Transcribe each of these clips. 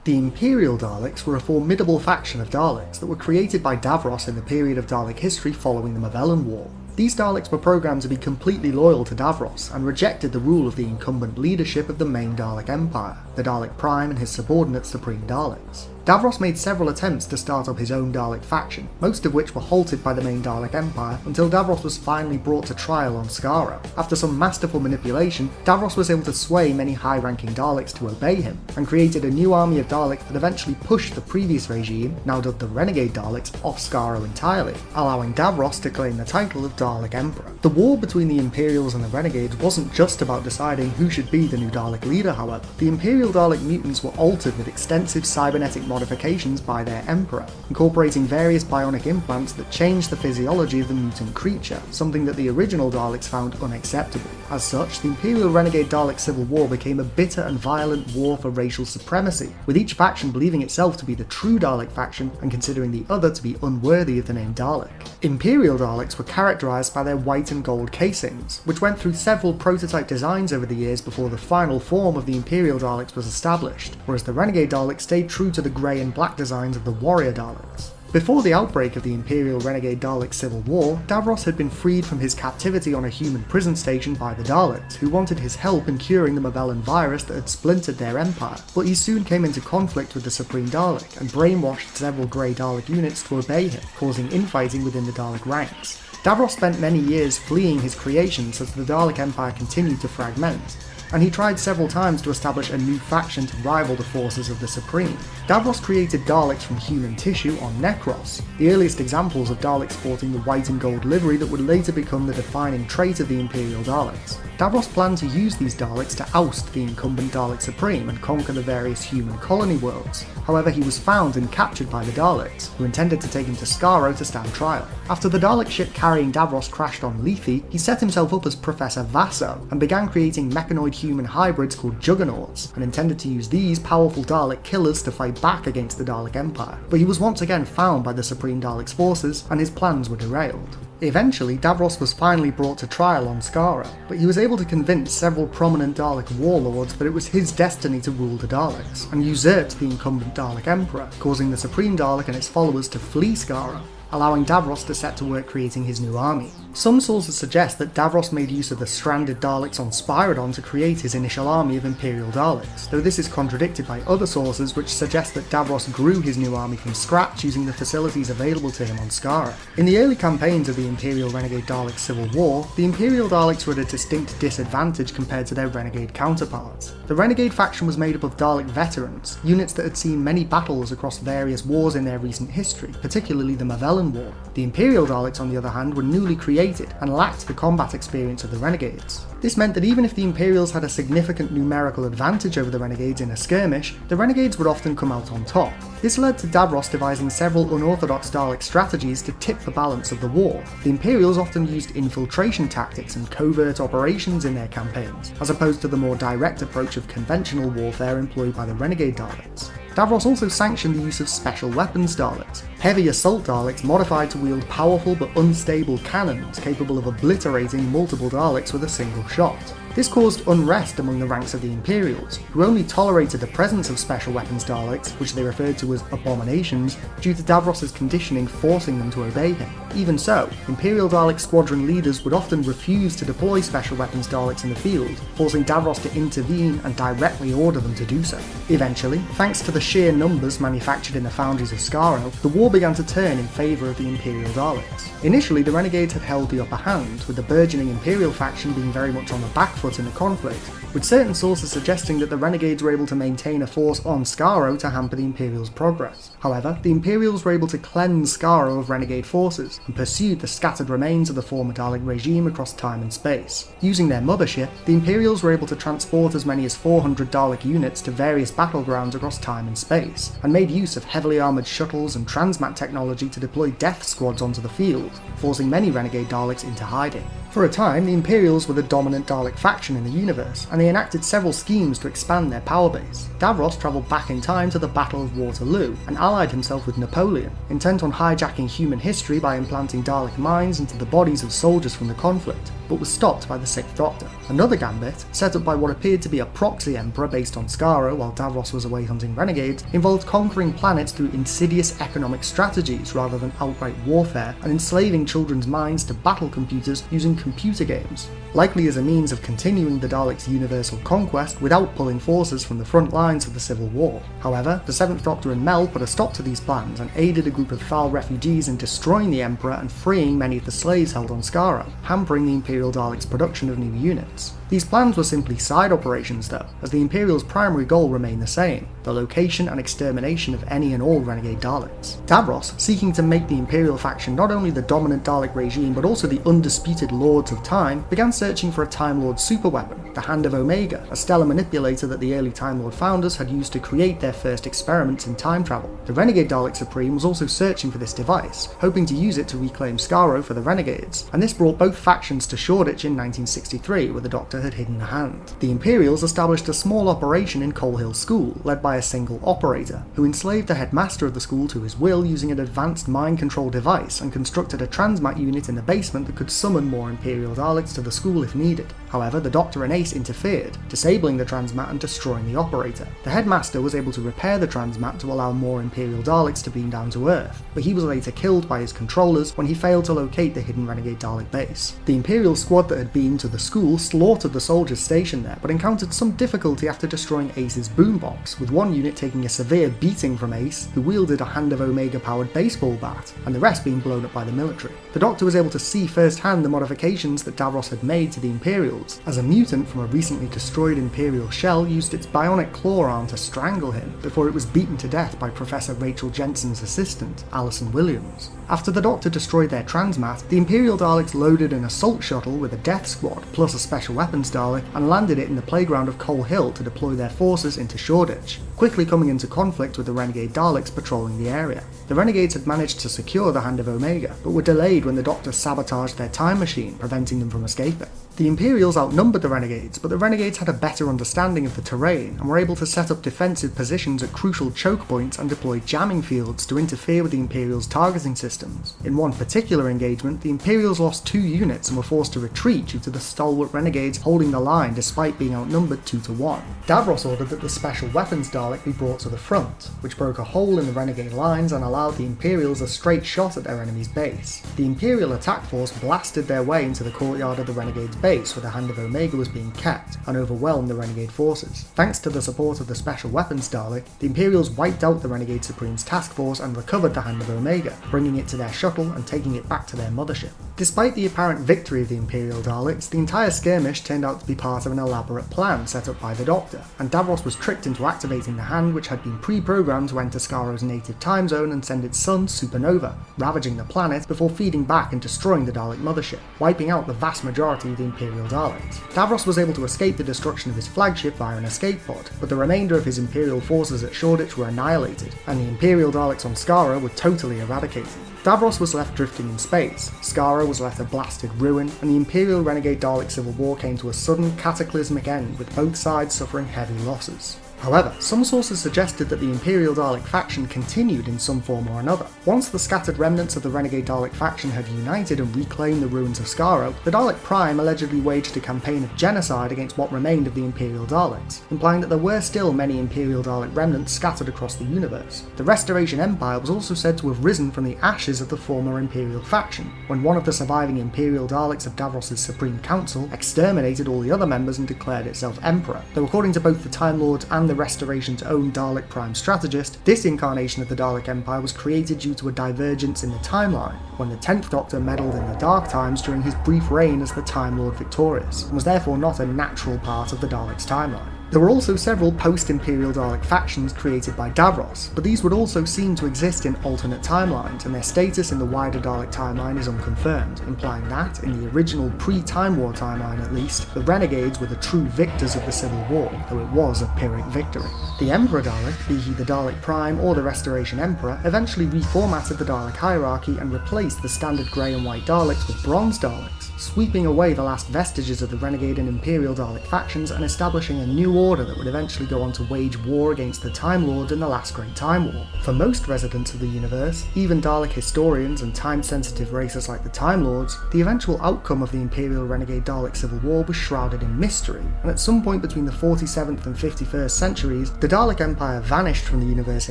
The Imperial Daleks were a formidable faction of Daleks that were created by Davros in the period of Dalek history following the Mavellan War. These Daleks were programmed to be completely loyal to Davros and rejected the rule of the incumbent leadership of the main Dalek Empire, the Dalek Prime and his subordinate Supreme Daleks. Davros made several attempts to start up his own Dalek faction, most of which were halted by the main Dalek Empire until Davros was finally brought to trial on Skaro. After some masterful manipulation, Davros was able to sway many high-ranking Daleks to obey him, and created a new army of Daleks that eventually pushed the previous regime, now dubbed the Renegade Daleks, off Skaro entirely, allowing Davros to claim the title of Dalek Emperor. The war between the Imperials and the Renegades wasn't just about deciding who should be the new Dalek leader, however. The Imperial Dalek mutants were altered with extensive cybernetic modifications by their Emperor, incorporating various bionic implants that changed the physiology of the mutant creature, something that the original Daleks found unacceptable. As such, the Imperial Renegade Dalek Civil War became a bitter and violent war for racial supremacy, with each faction believing itself to be the true Dalek faction and considering the other to be unworthy of the name Dalek. Imperial Daleks were characterised by their white and gold casings, which went through several prototype designs over the years before the final form of the Imperial Daleks was established, whereas the Renegade Daleks stayed true to the grey and black designs of the Warrior Daleks. Before the outbreak of the Imperial Renegade Dalek Civil War, Davros had been freed from his captivity on a human prison station by the Daleks, who wanted his help in curing the Mavellan virus that had splintered their empire, but he soon came into conflict with the Supreme Dalek and brainwashed several Grey Dalek units to obey him, causing infighting within the Dalek ranks. Davros spent many years fleeing his creations as the Dalek Empire continued to fragment, and he tried several times to establish a new faction to rival the forces of the Supreme. Davros created Daleks from human tissue on Necros, the earliest examples of Daleks sporting the white and gold livery that would later become the defining trait of the Imperial Daleks. Davros planned to use these Daleks to oust the incumbent Dalek Supreme and conquer the various human colony worlds. However, he was found and captured by the Daleks, who intended to take him to Skaro to stand trial. After the Dalek ship carrying Davros crashed on Lethe, he set himself up as Professor Vaso and began creating mechanoid human hybrids called Juggernauts, and intended to use these powerful Dalek killers to fight back against the Dalek Empire. But he was once again found by the Supreme Dalek's forces, and his plans were derailed. Eventually, Davros was finally brought to trial on Skaro, but he was able to convince several prominent Dalek warlords that it was his destiny to rule the Daleks, and usurped the incumbent Dalek Emperor, causing the Supreme Dalek and its followers to flee Skaro, allowing Davros to set to work creating his new army. Some sources suggest that Davros made use of the stranded Daleks on Spyridon to create his initial army of Imperial Daleks, though this is contradicted by other sources which suggest that Davros grew his new army from scratch using the facilities available to him on Skaro. In the early campaigns of the Imperial Renegade Dalek Civil War, the Imperial Daleks were at a distinct disadvantage compared to their Renegade counterparts. The Renegade faction was made up of Dalek veterans, units that had seen many battles across various wars in their recent history, particularly the Mavellan War. The Imperial Daleks, on the other hand, were newly created and lacked the combat experience of the Renegades. This meant that even if the Imperials had a significant numerical advantage over the Renegades in a skirmish, the Renegades would often come out on top. This led to Davros devising several unorthodox Dalek strategies to tip the balance of the war. The Imperials often used infiltration tactics and covert operations in their campaigns, as opposed to the more direct approach of conventional warfare employed by the Renegade Daleks. Davros also sanctioned the use of special weapons Daleks, heavy assault Daleks modified to wield powerful but unstable cannons capable of obliterating multiple Daleks with a single shot. This caused unrest among the ranks of the Imperials, who only tolerated the presence of special weapons Daleks, which they referred to as abominations, due to Davros's conditioning forcing them to obey him. Even so, Imperial Dalek squadron leaders would often refuse to deploy special weapons Daleks in the field, forcing Davros to intervene and directly order them to do so. Eventually, thanks to the sheer numbers manufactured in the foundries of Skaro, the war began to turn in favour of the Imperial Daleks. Initially, the Renegades had held the upper hand, with the burgeoning Imperial faction being very much on the back foot in the conflict, with certain sources suggesting that the Renegades were able to maintain a force on Skaro to hamper the Imperials' progress. However, the Imperials were able to cleanse Skaro of Renegade forces, and pursued the scattered remains of the former Dalek regime across time and space. Using their mothership, the Imperials were able to transport as many as 400 Dalek units to various battlegrounds across time and space, and made use of heavily armoured shuttles and transmat technology to deploy death squads onto the field, forcing many Renegade Daleks into hiding. For a time, the Imperials were the dominant Dalek faction in the universe, and they enacted several schemes to expand their power base. Davros travelled back in time to the Battle of Waterloo, and allied himself with Napoleon, intent on hijacking human history by implanting Dalek minds into the bodies of soldiers from the conflict, but was stopped by the Sixth Doctor. Another gambit, set up by what appeared to be a proxy emperor based on Skaro while Davros was away hunting renegades, involved conquering planets through insidious economic strategies rather than outright warfare, and enslaving children's minds to battle computers using computer games, likely as a means of continuing the Daleks' universal conquest without pulling forces from the front lines of the Civil War. However, the Seventh Doctor and Mel put a stop to these plans and aided a group of Thal refugees in destroying the Emperor and freeing many of the slaves held on Skaro, hampering the Imperial Daleks' production of new units. These plans were simply side operations though, as the Imperial's primary goal remained the same: the location and extermination of any and all Renegade Daleks. Davros, seeking to make the Imperial faction not only the dominant Dalek regime but also the undisputed Lords of Time, began searching for a Time Lord superweapon, the Hand of Omega, a stellar manipulator that the early Time Lord founders had used to create their first experiments in time travel. The Renegade Dalek Supreme was also searching for this device, hoping to use it to reclaim Skaro for the Renegades, and this brought both factions to Shoreditch in 1963, where the Doctor had hidden the hand. The Imperials established a small operation in Coal Hill School, led by a single operator, who enslaved the headmaster of the school to his will using an advanced mind control device and constructed a transmat unit in the basement that could summon more Imperial Daleks to the school if needed. However, the Doctor and Ace interfered, disabling the transmat and destroying the operator. The headmaster was able to repair the transmat to allow more Imperial Daleks to beam down to Earth, but he was later killed by his controllers when he failed to locate the hidden Renegade Dalek base. The Imperial squad that had beamed to the school slaughtered the soldiers stationed there, but encountered some difficulty after destroying Ace's boombox, with one unit taking a severe beating from Ace, who wielded a Hand of Omega powered baseball bat, and the rest being blown up by the military. The Doctor was able to see firsthand the modifications that Davros had made to the Imperials, as a mutant from a recently destroyed Imperial shell used its bionic claw arm to strangle him before it was beaten to death by Professor Rachel Jensen's assistant, Alison Williams. After the Doctor destroyed their transmat, the Imperial Daleks loaded an assault shuttle with a death squad plus a special weapons Dalek and landed it in the playground of Coal Hill to deploy their forces into Shoreditch, quickly coming into conflict with the Renegade Daleks patrolling the area. The Renegades had managed to secure the Hand of Omega, but were delayed when the Doctor sabotaged their time machine, preventing them from escaping. The Imperials outnumbered the Renegades, but the Renegades had a better understanding of the terrain and were able to set up defensive positions at crucial choke points and deploy jamming fields to interfere with the Imperials' targeting systems. In one particular engagement, the Imperials lost 2 units and were forced to retreat due to the stalwart Renegades holding the line despite being outnumbered 2-1. Davros ordered that the special weapons Dalek be brought to the front, which broke a hole in the Renegade lines and allowed the Imperials a straight shot at their enemy's base. The Imperial attack force blasted their way into the courtyard of the Renegades' base where the Hand of Omega was being kept, and overwhelmed the Renegade forces. Thanks to the support of the special weapons Dalek, the Imperials wiped out the Renegade Supreme's task force and recovered the Hand of Omega, bringing it to their shuttle and taking it back to their mothership. Despite the apparent victory of the Imperial Daleks, the entire skirmish turned out to be part of an elaborate plan set up by the Doctor, and Davros was tricked into activating the Hand, which had been pre-programmed to enter Skaro's native time zone and send its sun supernova, ravaging the planet before feeding back and destroying the Dalek mothership, wiping out the vast majority of the Imperial Daleks. Davros was able to escape the destruction of his flagship via an escape pod, but the remainder of his Imperial forces at Shoreditch were annihilated, and the Imperial Daleks on Skaro were totally eradicated. Davros was left drifting in space, Skaro was left a blasted ruin, and the Imperial Renegade Dalek Civil War came to a sudden cataclysmic end, with both sides suffering heavy losses. However, some sources suggested that the Imperial Dalek faction continued in some form or another. Once the scattered remnants of the Renegade Dalek faction had united and reclaimed the ruins of Skaro, the Dalek Prime allegedly waged a campaign of genocide against what remained of the Imperial Daleks, implying that there were still many Imperial Dalek remnants scattered across the universe. The Restoration Empire was also said to have risen from the ashes of the former Imperial faction, when one of the surviving Imperial Daleks of Davros' Supreme Council exterminated all the other members and declared itself Emperor, though according to both the Time Lords and the Restoration's own Dalek Prime strategist, this incarnation of the Dalek Empire was created due to a divergence in the timeline, when the 10th Doctor meddled in the Dark Times during his brief reign as the Time Lord Victorious, and was therefore not a natural part of the Daleks' timeline. There were also several post-Imperial Dalek factions created by Davros, but these would also seem to exist in alternate timelines, and their status in the wider Dalek timeline is unconfirmed, implying that, in the original pre-Time War timeline at least, the Renegades were the true victors of the Civil War, though it was a Pyrrhic victory. The Emperor Dalek, be he the Dalek Prime or the Restoration Emperor, eventually reformatted the Dalek hierarchy and replaced the standard grey and white Daleks with Bronze Daleks, sweeping away the last vestiges of the Renegade and Imperial Dalek factions and establishing a new order that would eventually go on to wage war against the Time Lord in the last Great Time War. For most residents of the universe, even Dalek historians and time-sensitive races like the Time Lords, the eventual outcome of the Imperial Renegade Dalek Civil War was shrouded in mystery, and at some point between the 47th and 51st centuries, the Dalek Empire vanished from the universe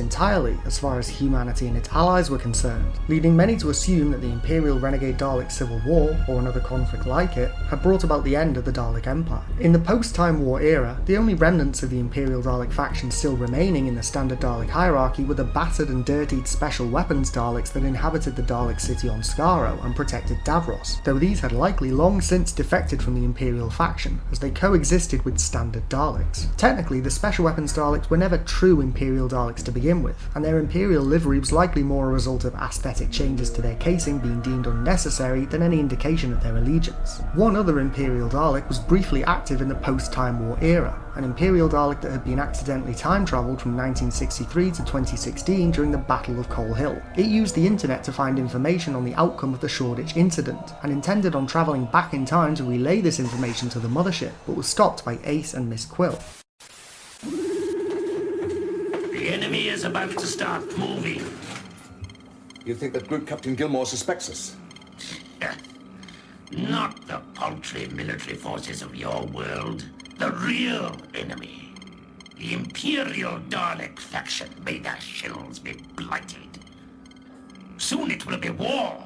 entirely as far as humanity and its allies were concerned, leading many to assume that the Imperial Renegade Dalek Civil War, or another conflict like it, had brought about the end of the Dalek Empire. In the post-Time War era, the only remnants of the Imperial Dalek faction still remaining in the standard Dalek hierarchy were the battered and dirtied special weapons Daleks that inhabited the Dalek city on Skaro and protected Davros, though these had likely long since defected from the Imperial faction, as they coexisted with standard Daleks. Technically, the special weapons Daleks were never true Imperial Daleks to begin with, and their Imperial livery was likely more a result of aesthetic changes to their casing being deemed unnecessary than any indication of their allegiance. One other Imperial Dalek was briefly active in the post-Time War era, an Imperial Dalek that had been accidentally time-travelled from 1963 to 2016 during the Battle of Coal Hill. It used the internet to find information on the outcome of the Shoreditch incident, and intended on travelling back in time to relay this information to the mothership, but was stopped by Ace and Miss Quill. The enemy is about to start moving. You think that Group Captain Gilmore suspects us? Not the paltry military forces of your world. The real enemy. The Imperial Dalek faction. May their shells be blighted. Soon it will be war.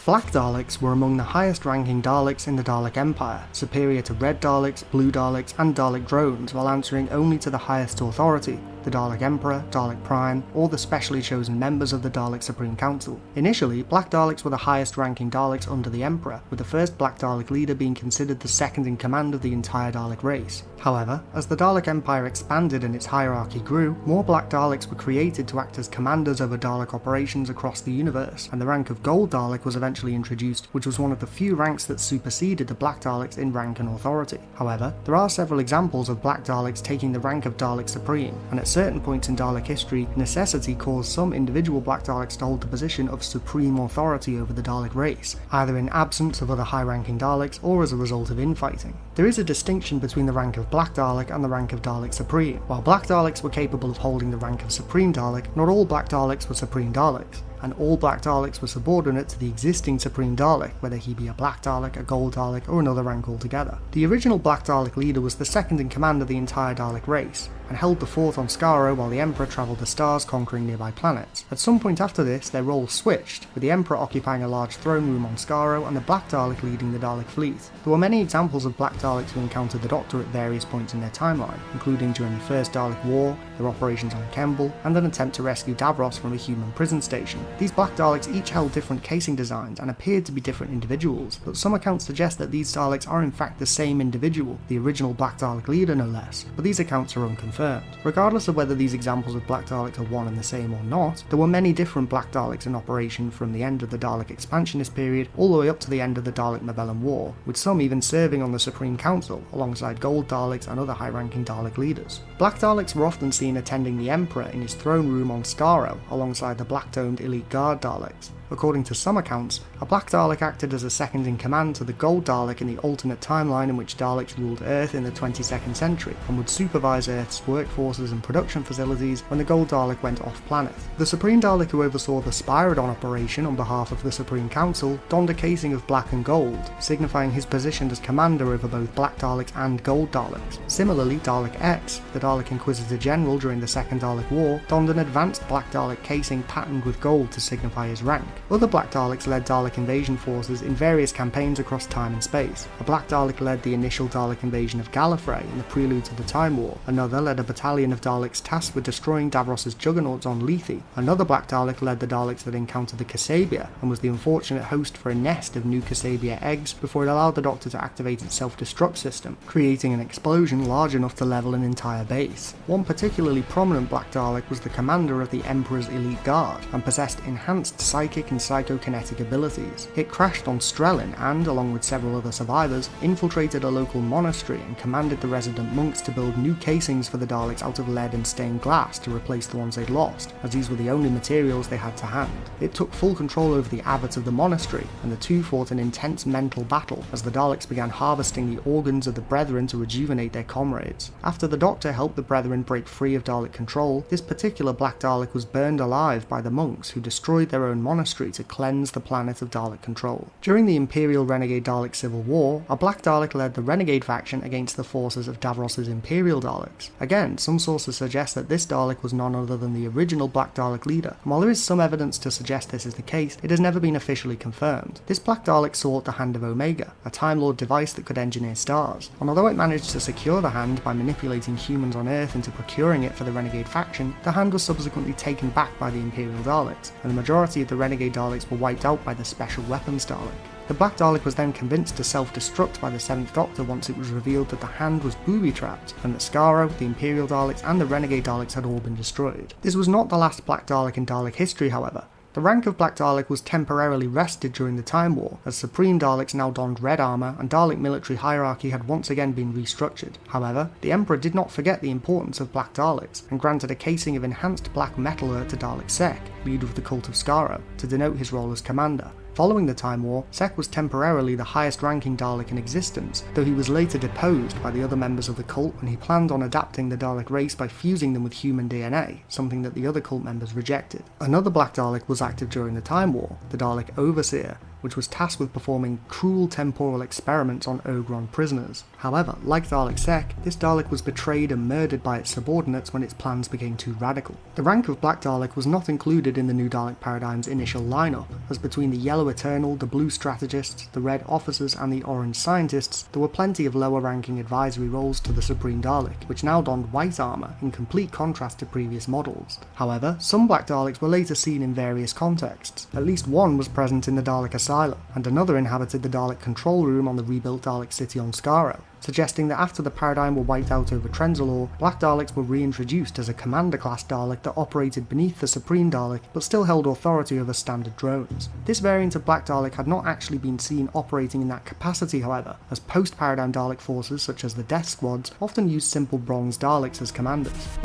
Black Daleks were among the highest ranking Daleks in the Dalek Empire, superior to Red Daleks, Blue Daleks and Dalek drones, while answering only to the highest authority, the Dalek Emperor, Dalek Prime, or the specially chosen members of the Dalek Supreme Council. Initially, Black Daleks were the highest ranking Daleks under the Emperor, with the first Black Dalek leader being considered the second in command of the entire Dalek race. However, as the Dalek Empire expanded and its hierarchy grew, more Black Daleks were created to act as commanders over Dalek operations across the universe, and the rank of Gold Dalek was eventually introduced, which was one of the few ranks that superseded the Black Daleks in rank and authority. However, there are several examples of Black Daleks taking the rank of Dalek Supreme, and at certain points in Dalek history, necessity caused some individual Black Daleks to hold the position of supreme authority over the Dalek race, either in absence of other high-ranking Daleks or as a result of infighting. There is a distinction between the rank of Black Dalek and the rank of Dalek Supreme. While Black Daleks were capable of holding the rank of Supreme Dalek, not all Black Daleks were Supreme Daleks, and all Black Daleks were subordinate to the existing Supreme Dalek, whether he be a Black Dalek, a Gold Dalek, or another rank altogether. The original Black Dalek leader was the second in command of the entire Dalek race, and held the fort on Skaro while the Emperor travelled the stars conquering nearby planets. At some point after this, their roles switched, with the Emperor occupying a large throne room on Skaro and the Black Dalek leading the Dalek fleet. There were many examples of Black Daleks who encountered the Doctor at various points in their timeline, including during the First Dalek War, their operations on Kemble, and an attempt to rescue Davros from a human prison station. These Black Daleks each held different casing designs and appeared to be different individuals, but some accounts suggest that these Daleks are in fact the same individual, the original Black Dalek leader no less, but these accounts are unconfirmed. Regardless of whether these examples of Black Daleks are one and the same or not, there were many different Black Daleks in operation from the end of the Dalek expansionist period all the way up to the end of the Dalek Mabellan War, with some even serving on the Supreme Council alongside Gold Daleks and other high-ranking Dalek leaders. Black Daleks were often seen attending the Emperor in his throne room on Skaro alongside the black-domed Elite Guard Daleks. According to some accounts, a Black Dalek acted as a second-in-command to the Gold Dalek in the alternate timeline in which Daleks ruled Earth in the 22nd century, and would supervise Earth's workforces and production facilities when the Gold Dalek went off-planet. The Supreme Dalek who oversaw the Spyridon operation on behalf of the Supreme Council donned a casing of black and gold, signifying his position as commander over both Black Daleks and Gold Daleks. Similarly, Dalek X, the Dalek Inquisitor General during the Second Dalek War, donned an advanced Black Dalek casing patterned with gold to signify his rank. Other Black Daleks led Dalek invasion forces in various campaigns across time and space. A Black Dalek led the initial Dalek invasion of Gallifrey in the prelude to the Time War. Another led a battalion of Daleks tasked with destroying Davros's juggernauts on Lethe. Another Black Dalek led the Daleks that encountered the Kasabian and was the unfortunate host for a nest of new Kasabian eggs before it allowed the Doctor to activate its self-destruct system, creating an explosion large enough to level an entire base. One particularly prominent Black Dalek was the commander of the Emperor's elite guard and possessed enhanced psychic and psychokinetic abilities. It crashed on Strelin and, along with several other survivors, infiltrated a local monastery and commanded the resident monks to build new casings for the Daleks out of lead and stained glass to replace the ones they'd lost, as these were the only materials they had to hand. It took full control over the abbot of the monastery, and the two fought an intense mental battle as the Daleks began harvesting the organs of the Brethren to rejuvenate their comrades. After the Doctor helped the Brethren break free of Dalek control, this particular Black Dalek was burned alive by the monks who destroyed their own monastery to cleanse the planet of Dalek control. During the Imperial Renegade Dalek Civil War, a Black Dalek led the Renegade faction against the forces of Davros's Imperial Daleks. Again, some sources suggest that this Dalek was none other than the original Black Dalek leader, and while there is some evidence to suggest this is the case, it has never been officially confirmed. This Black Dalek sought the Hand of Omega, a Time Lord device that could engineer stars, and although it managed to secure the hand by manipulating humans on Earth into procuring it for the Renegade faction, the hand was subsequently taken back by the Imperial Daleks, and the majority of the Renegade Daleks were wiped out by the Special Weapons Dalek. The Black Dalek was then convinced to self-destruct by the 7th Doctor once it was revealed that the hand was booby-trapped, and that Skaro, the Imperial Daleks, and the Renegade Daleks had all been destroyed. This was not the last Black Dalek in Dalek history, however. The rank of Black Dalek was temporarily rested during the Time War, as Supreme Daleks now donned red armour and Dalek military hierarchy had once again been restructured. However, the Emperor did not forget the importance of Black Daleks, and granted a casing of enhanced black metalwork to Dalek Sec, leader of the cult of Skaro, to denote his role as commander. Following the Time War, Sec was temporarily the highest ranking Dalek in existence, though he was later deposed by the other members of the cult when he planned on adapting the Dalek race by fusing them with human DNA, something that the other cult members rejected. Another Black Dalek was active during the Time War, the Dalek Overseer, which was tasked with performing cruel temporal experiments on Ogron prisoners. However, like Dalek Sec, this Dalek was betrayed and murdered by its subordinates when its plans became too radical. The rank of Black Dalek was not included in the new Dalek paradigm's initial lineup, as between the Yellow Eternal, the Blue Strategists, the Red Officers and the Orange Scientists, there were plenty of lower ranking advisory roles to the Supreme Dalek, which now donned white armour in complete contrast to previous models. However, some Black Daleks were later seen in various contexts. At least one was present in the Dalek Asylum, and another inhabited the Dalek control room on the rebuilt Dalek city on Skaro, suggesting that after the paradigm were wiped out over Trenzalore, Black Daleks were reintroduced as a commander-class Dalek that operated beneath the Supreme Dalek but still held authority over standard drones. This variant of Black Dalek had not actually been seen operating in that capacity, however, as post-paradigm Dalek forces such as the Death Squads often used simple bronze Daleks as commanders.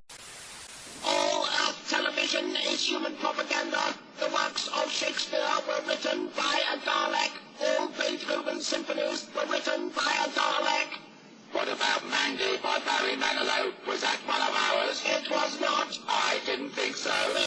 All Earth television is human propaganda. The works of Shakespeare were written by a Dalek. All Beethoven symphonies were written by a Dalek. What about Mandy by Barry Manilow? Was that one of ours? It was not. I didn't think so.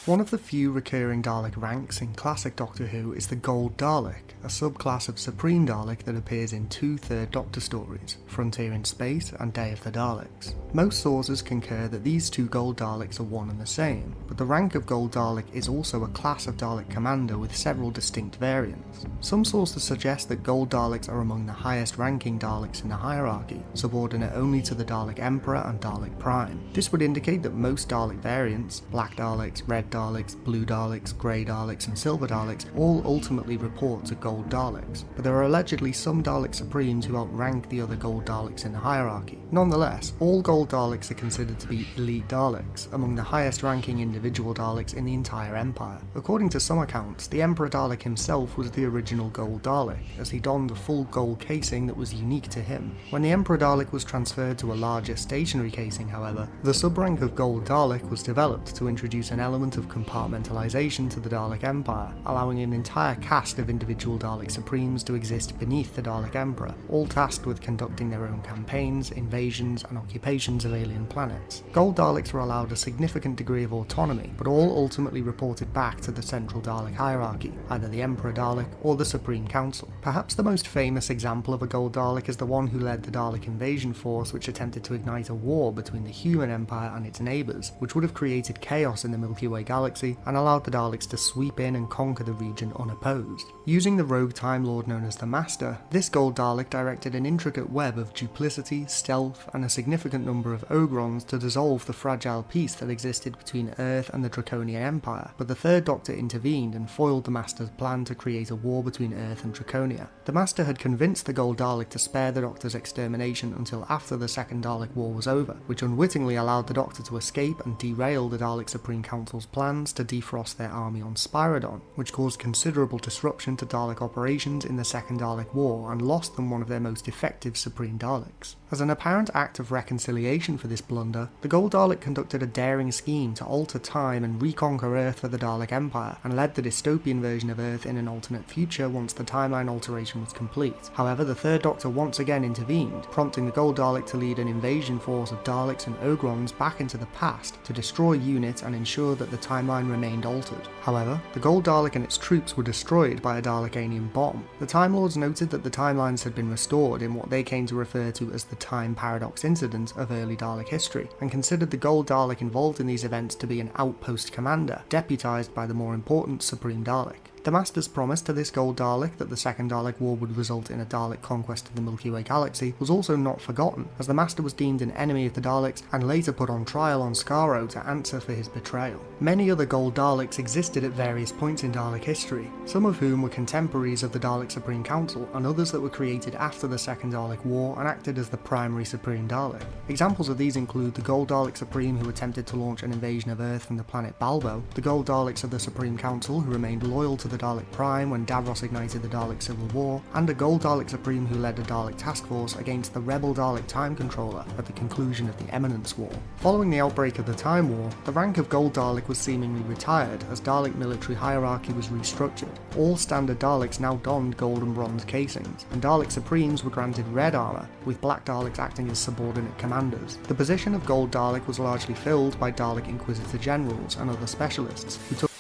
One of the few recurring Dalek ranks in classic Doctor Who is the Gold Dalek, a subclass of Supreme Dalek that appears in two Third Doctor stories, Frontier in Space and Day of the Daleks. Most sources concur that these two Gold Daleks are one and the same, but the rank of Gold Dalek is also a class of Dalek commander with several distinct variants. Some sources suggest that Gold Daleks are among the highest ranking Daleks in the hierarchy, subordinate only to the Dalek Emperor and Dalek Prime. This would indicate that most Dalek variants, Black Daleks, Red Daleks, Blue Daleks, Grey Daleks and Silver Daleks, all ultimately report to Gold Daleks, but there are allegedly some Dalek Supremes who outrank the other Gold Daleks in the hierarchy. Nonetheless, all Gold Daleks are considered to be elite Daleks, among the highest ranking individual Daleks in the entire Empire. According to some accounts, the Emperor Dalek himself was the original Gold Dalek, as he donned a full gold casing that was unique to him. When the Emperor Dalek was transferred to a larger stationary casing, however, the sub-rank of Gold Dalek was developed to introduce an element of compartmentalization to the Dalek Empire, allowing an entire cast of individual Dalek Supremes to exist beneath the Dalek Emperor, all tasked with conducting their own campaigns, invasions and occupations of alien planets. Gold Daleks were allowed a significant degree of autonomy, but all ultimately reported back to the central Dalek hierarchy, either the Emperor Dalek or the Supreme Council. Perhaps the most famous example of a Gold Dalek is the one who led the Dalek invasion force which attempted to ignite a war between the human empire and its neighbours, which would have created chaos in the Milky Way galaxy galaxy and allowed the Daleks to sweep in and conquer the region unopposed. Using the rogue Time Lord known as the Master, this Gold Dalek directed an intricate web of duplicity, stealth, and a significant number of Ogrons to dissolve the fragile peace that existed between Earth and the Draconian Empire, but the Third Doctor intervened and foiled the Master's plan to create a war between Earth and Draconia. The Master had convinced the Gold Dalek to spare the Doctor's extermination until after the Second Dalek War was over, which unwittingly allowed the Doctor to escape and derail the Dalek Supreme Council's plans to defrost their army on Spyridon, which caused considerable disruption to Dalek operations in the Second Dalek War and lost them one of their most effective Supreme Daleks. As an apparent act of reconciliation for this blunder, the Gold Dalek conducted a daring scheme to alter time and reconquer Earth for the Dalek Empire, and led the dystopian version of Earth in an alternate future once the timeline alteration was complete. However, the Third Doctor once again intervened, prompting the Gold Dalek to lead an invasion force of Daleks and Ogrons back into the past to destroy UNIT and ensure that the timeline remained altered. However, the Gold Dalek and its troops were destroyed by a Dalekanian bomb. The Time Lords noted that the timelines had been restored in what they came to refer to as the Time Paradox incident of early Dalek history, and considered the Gold Dalek involved in these events to be an outpost commander, deputized by the more important Supreme Dalek. The Master's promise to this Gold Dalek that the Second Dalek War would result in a Dalek conquest of the Milky Way galaxy was also not forgotten, as the Master was deemed an enemy of the Daleks and later put on trial on Skaro to answer for his betrayal. Many other Gold Daleks existed at various points in Dalek history, some of whom were contemporaries of the Dalek Supreme Council, and others that were created after the Second Dalek War and acted as the primary Supreme Dalek. Examples of these include the Gold Dalek Supreme who attempted to launch an invasion of Earth from the planet Balbo, the Gold Daleks of the Supreme Council who remained loyal to the Dalek Prime when Davros ignited the Dalek Civil War, and a Gold Dalek Supreme who led a Dalek task force against the rebel Dalek Time Controller at the conclusion of the Eminence War. Following the outbreak of the Time War, the rank of Gold Dalek was seemingly retired as Dalek military hierarchy was restructured. All standard Daleks now donned gold and bronze casings, and Dalek Supremes were granted red armour, with Black Daleks acting as subordinate commanders. The position of Gold Dalek was largely filled by Dalek Inquisitor Generals and other specialists, who took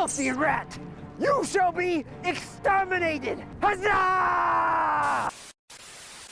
Filthy rat! You shall be exterminated! Huzzah!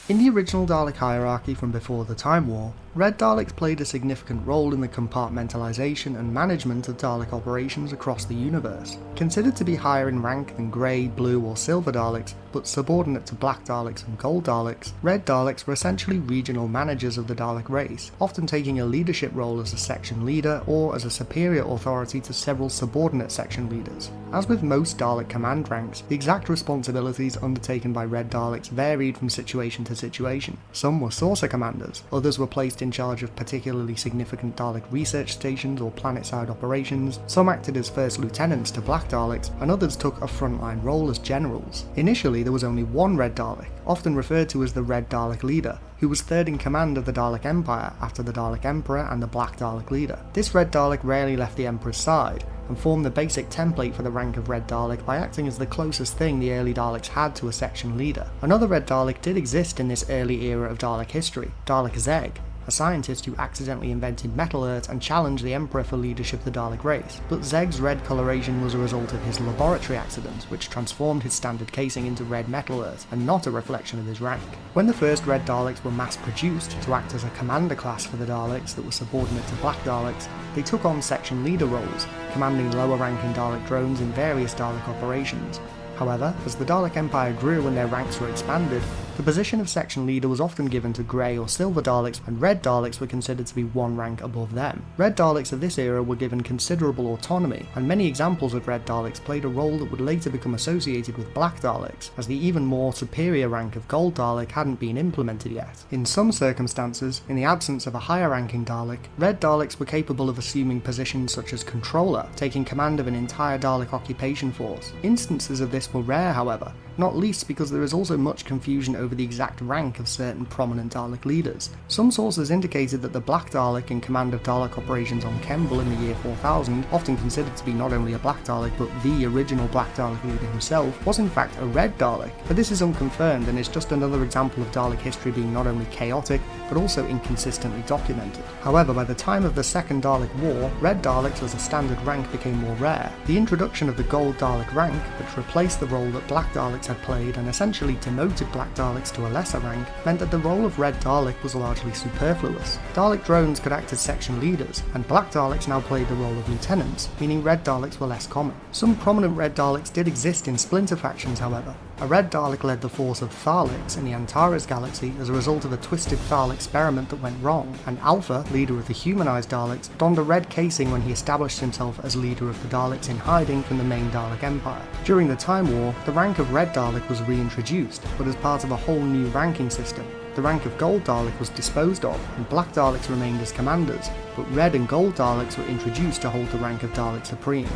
In the original Dalek hierarchy from before the Time War, Red Daleks played a significant role in the compartmentalization and management of Dalek operations across the universe. Considered to be higher in rank than Grey, Blue or Silver Daleks, but subordinate to Black Daleks and Gold Daleks, Red Daleks were essentially regional managers of the Dalek race, often taking a leadership role as a section leader or as a superior authority to several subordinate section leaders. As with most Dalek command ranks, the exact responsibilities undertaken by Red Daleks varied from situation to situation. Some were saucer commanders, others were placed in charge of particularly significant Dalek research stations or planet-side operations, some acted as first lieutenants to Black Daleks, and others took a frontline role as generals. Initially there was only one Red Dalek, often referred to as the Red Dalek Leader, who was third in command of the Dalek Empire after the Dalek Emperor and the Black Dalek Leader. This Red Dalek rarely left the Emperor's side, and formed the basic template for the rank of Red Dalek by acting as the closest thing the early Daleks had to a section leader. Another Red Dalek did exist in this early era of Dalek history, Dalek Zeg, a scientist who accidentally invented Metal Earth and challenged the Emperor for leadership of the Dalek race, but Zeg's red coloration was a result of his laboratory accident, which transformed his standard casing into red Metal Earth, and not a reflection of his rank. When the first Red Daleks were mass-produced to act as a commander class for the Daleks that were subordinate to Black Daleks, they took on section leader roles, commanding lower-ranking Dalek drones in various Dalek operations. However, as the Dalek Empire grew and their ranks were expanded, the position of section leader was often given to Grey or Silver Daleks, and Red Daleks were considered to be one rank above them. Red Daleks of this era were given considerable autonomy, and many examples of Red Daleks played a role that would later become associated with Black Daleks, as the even more superior rank of Gold Dalek hadn't been implemented yet. In some circumstances, in the absence of a higher ranking Dalek, Red Daleks were capable of assuming positions such as Controller, taking command of an entire Dalek occupation force. Instances of this were rare, however, not least because there is also much confusion over the exact rank of certain prominent Dalek leaders. Some sources indicated that the Black Dalek in command of Dalek operations on Kemble in the year 4000, often considered to be not only a Black Dalek but the original Black Dalek leader himself, was in fact a Red Dalek, but this is unconfirmed and is just another example of Dalek history being not only chaotic but also inconsistently documented. However, by the time of the Second Dalek War, Red Daleks as a standard rank became more rare. The introduction of the Gold Dalek rank, which replaced the role that Black Daleks had played and essentially demoted Black Daleks Daleks to a lesser rank meant that the role of Red Dalek was largely superfluous. Dalek drones could act as section leaders, and Black Daleks now played the role of lieutenants, meaning Red Daleks were less common. Some prominent Red Daleks did exist in splinter factions, however. A Red Dalek led the force of Daleks in the Antares galaxy as a result of a twisted Dalek experiment that went wrong, and Alpha, leader of the humanized Daleks, donned a red casing when he established himself as leader of the Daleks in hiding from the main Dalek Empire. During the Time War, the rank of Red Dalek was reintroduced, but as part of a whole new ranking system. The rank of Gold Dalek was disposed of, and Black Daleks remained as commanders, but Red and Gold Daleks were introduced to hold the rank of Dalek Supreme.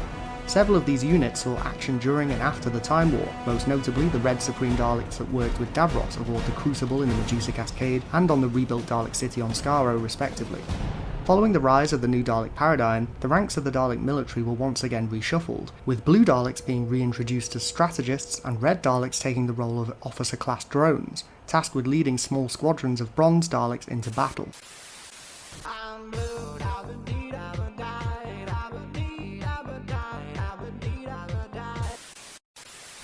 Several of these units saw action during and after the Time War, most notably the Red Supreme Daleks that worked with Davros aboard the Crucible in the Medusa Cascade and on the rebuilt Dalek city on Skaro respectively. Following the rise of the new Dalek paradigm, the ranks of the Dalek military were once again reshuffled, with Blue Daleks being reintroduced as strategists and Red Daleks taking the role of officer-class drones, tasked with leading small squadrons of Bronze Daleks into battle.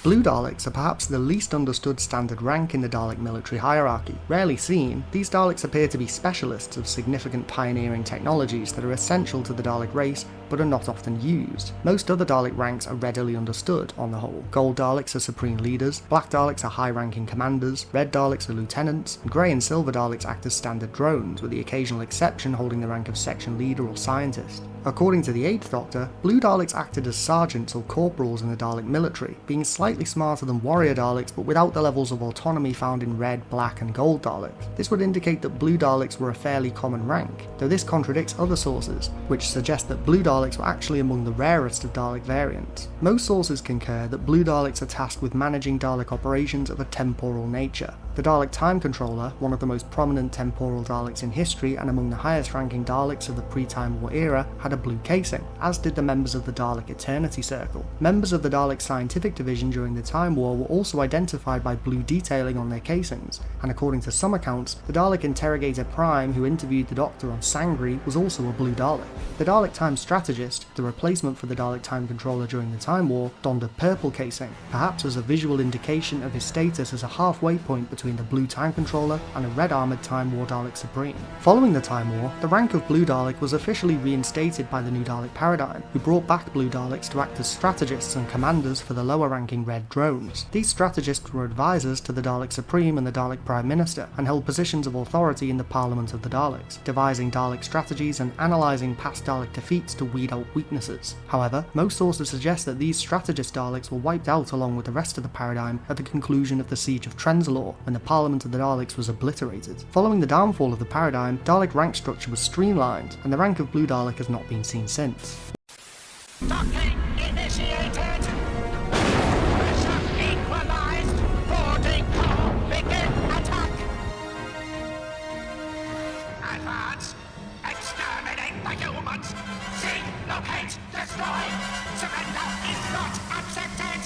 Blue Daleks are perhaps the least understood standard rank in the Dalek military hierarchy. Rarely seen, these Daleks appear to be specialists of significant pioneering technologies that are essential to the Dalek race but are not often used. Most other Dalek ranks are readily understood on the whole. Gold Daleks are supreme leaders, Black Daleks are high-ranking commanders, Red Daleks are lieutenants, and Grey and Silver Daleks act as standard drones, with the occasional exception holding the rank of section leader or scientist. According to the 8th Doctor, Blue Daleks acted as sergeants or corporals in the Dalek military, being slightly smarter than warrior Daleks but without the levels of autonomy found in Red, Black and Gold Daleks. This would indicate that Blue Daleks were a fairly common rank, though this contradicts other sources, which suggest that Blue Daleks were actually among the rarest of Dalek variants. Most sources concur that Blue Daleks are tasked with managing Dalek operations of a temporal nature. The Dalek Time Controller, one of the most prominent temporal Daleks in history and among the highest ranking Daleks of the pre-Time War era, had a blue casing, as did the members of the Dalek Eternity Circle. Members of the Dalek Scientific Division during the Time War were also identified by blue detailing on their casings, and according to some accounts, the Dalek Interrogator Prime, who interviewed the Doctor on Sangri, was also a blue Dalek. The Dalek Time Strategist, the replacement for the Dalek Time Controller during the Time War, donned a purple casing, perhaps as a visual indication of his status as a halfway point between the blue Time Controller and a red armoured Time War Dalek Supreme. Following the Time War, the rank of Blue Dalek was officially reinstated by the new Dalek paradigm, who brought back Blue Daleks to act as strategists and commanders for the lower ranking Red drones. These strategists were advisors to the Dalek Supreme and the Dalek Prime Minister, and held positions of authority in the Parliament of the Daleks, devising Dalek strategies and analysing past Dalek defeats to weed out weaknesses. However, most sources suggest that these strategist Daleks were wiped out along with the rest of the paradigm at the conclusion of the Siege of Trenzalore, when the Parliament of the Daleks was obliterated. Following the downfall of the paradigm, Dalek rank structure was streamlined, and the rank of Blue Dalek has not been seen since. Docking initiated! Pressure equalized! Boarding core, begin attack! Advance! Exterminate the humans! See, locate, destroy! Surrender is not accepted!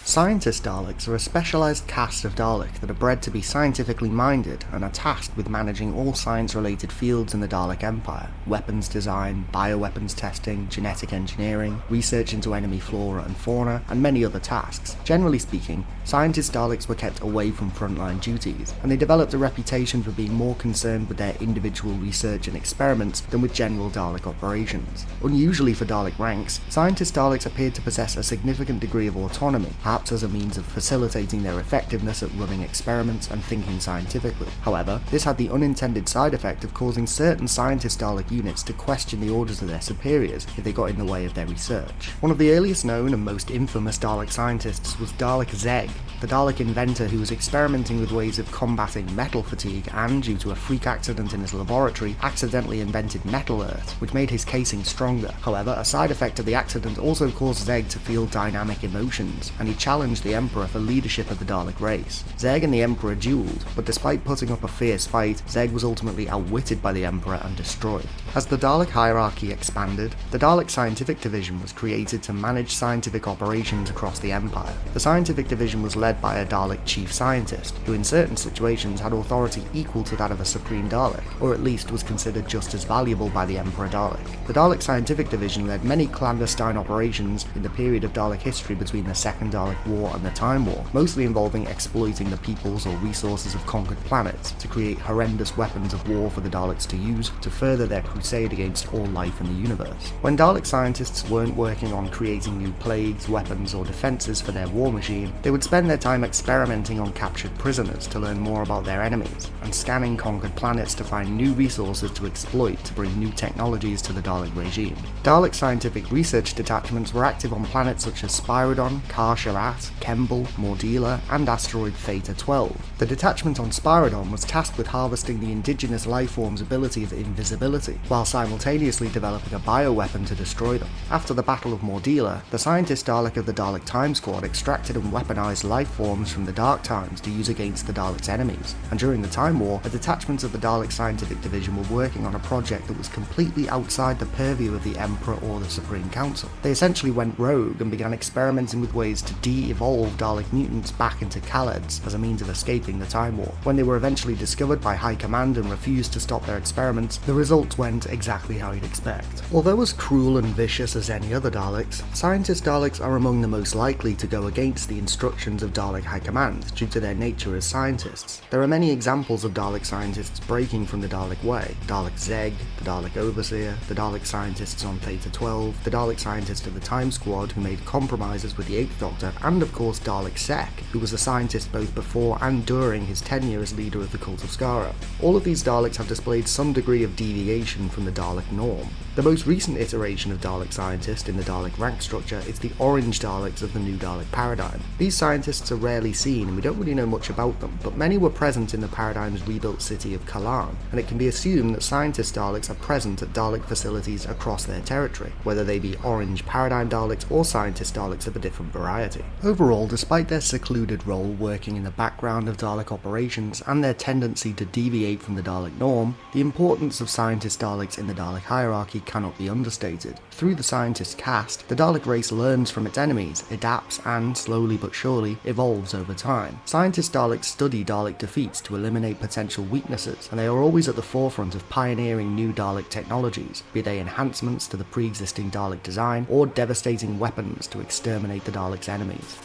Scientist Daleks are a specialised caste of Dalek that are bred to be scientifically minded and are tasked with managing all science-related fields in the Dalek Empire: weapons design, bioweapons testing, genetic engineering, research into enemy flora and fauna, and many other tasks. Generally speaking, Scientist Daleks were kept away from frontline duties, and they developed a reputation for being more concerned with their individual research and experiments than with general Dalek operations. Unusually for Dalek ranks, Scientist Daleks appeared to possess a significant degree of autonomy, perhaps as a means of facilitating their effectiveness at running experiments and thinking scientifically. However, this had the unintended side effect of causing certain Scientist Dalek units to question the orders of their superiors if they got in the way of their research. One of the earliest known and most infamous Dalek scientists was Dalek Zeg, the Dalek inventor who was experimenting with ways of combating metal fatigue and, due to a freak accident in his laboratory, accidentally invented Metal Earth, which made his casing stronger. However, a side effect of the accident also caused Zeg to feel dynamic emotions, and he challenged challenged the Emperor for leadership of the Dalek race. Zeg and the Emperor duelled, but despite putting up a fierce fight, Zeg was ultimately outwitted by the Emperor and destroyed. As the Dalek hierarchy expanded, the Dalek Scientific Division was created to manage scientific operations across the Empire. The Scientific Division was led by a Dalek Chief Scientist, who in certain situations had authority equal to that of a Supreme Dalek, or at least was considered just as valuable by the Emperor Dalek. The Dalek Scientific Division led many clandestine operations in the period of Dalek history between the Second Dalek War and the Time War, mostly involving exploiting the peoples or resources of conquered planets to create horrendous weapons of war for the Daleks to use to further their crusade against all life in the universe. When Dalek scientists weren't working on creating new plagues, weapons, or defences for their war machine, they would spend their time experimenting on captured prisoners to learn more about their enemies, and scanning conquered planets to find new resources to exploit to bring new technologies to the Dalek regime. Dalek scientific research detachments were active on planets such as Spyrodon, Kar-Sharat, Kemble, Mordila, and asteroid Theta 12. The detachment on Spyrodon was tasked with harvesting the indigenous lifeform's ability of invisibility, while simultaneously developing a bioweapon to destroy them. After the Battle of Mordila, the Scientist Dalek of the Dalek Time Squad extracted and weaponized lifeforms from the Dark Times to use against the Dalek's enemies, and during the Time War, a detachment of the Dalek Scientific Division were working on a project that was completely outside the purview of the Emperor or the Supreme Council. They essentially went rogue and began experimenting with ways to de-evolve Dalek mutants back into Khaleds as a means of escaping the Time War. When they were eventually discovered by High Command and refused to stop their experiments, the results went exactly how you'd expect. Although as cruel and vicious as any other Daleks, Scientist Daleks are among the most likely to go against the instructions of Dalek High Command due to their nature as scientists. There are many examples of Dalek scientists breaking from the Dalek way: Dalek Zeg, the Dalek Overseer, the Dalek scientists on Theta 12, the Dalek scientist of the Time Squad who made compromises with the 8th Doctor, and of course Dalek Sec, who was a scientist both before and during his tenure as leader of the Cult of Skaro. All of these Daleks have displayed some degree of deviation from the Dalek norm. The most recent iteration of Dalek scientist in the Dalek rank structure is the Orange Daleks of the New Dalek paradigm. These scientists are rarely seen and we don't really know much about them, but many were present in the paradigm's rebuilt city of Kalan, and it can be assumed that Scientist Daleks are present at Dalek facilities across their territory, whether they be Orange Paradigm Daleks or Scientist Daleks of a different variety. Overall, despite their secluded role working in the background of Dalek operations and their tendency to deviate from the Dalek norm, the importance of Scientist Daleks in the Dalek hierarchy cannot be understated. Through the Scientist caste, the Dalek race learns from its enemies, adapts, and, slowly but surely, evolves over time. Scientist Daleks study Dalek defeats to eliminate potential weaknesses, and they are always at the forefront of pioneering new Dalek technologies, be they enhancements to the pre-existing Dalek design, or devastating weapons to exterminate the Dalek's enemies.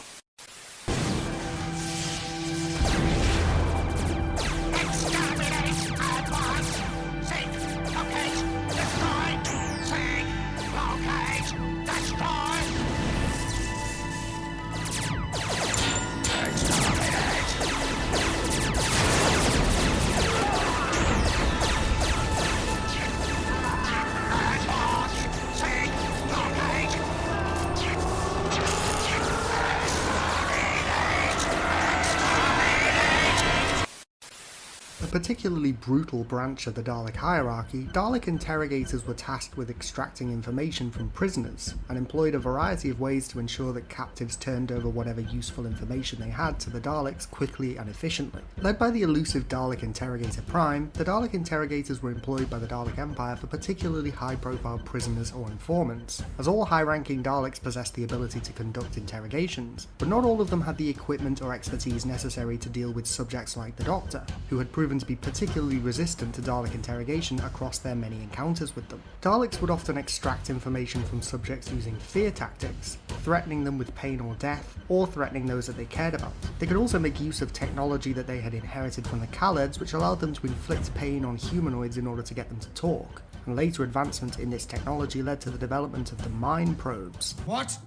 A particularly brutal branch of the Dalek hierarchy, Dalek interrogators were tasked with extracting information from prisoners, and employed a variety of ways to ensure that captives turned over whatever useful information they had to the Daleks quickly and efficiently. Led by the elusive Dalek Interrogator Prime, the Dalek interrogators were employed by the Dalek Empire for particularly high-profile prisoners or informants, as all high-ranking Daleks possessed the ability to conduct interrogations, but not all of them had the equipment or expertise necessary to deal with subjects like the Doctor, who had proven to be particularly resistant to Dalek interrogation across their many encounters with them. Daleks would often extract information from subjects using fear tactics, threatening them with pain or death, or threatening those that they cared about. They could also make use of technology that they had inherited from the Khaleds, which allowed them to inflict pain on humanoids in order to get them to talk, and later advancement in this technology led to the development of the mind probes. What?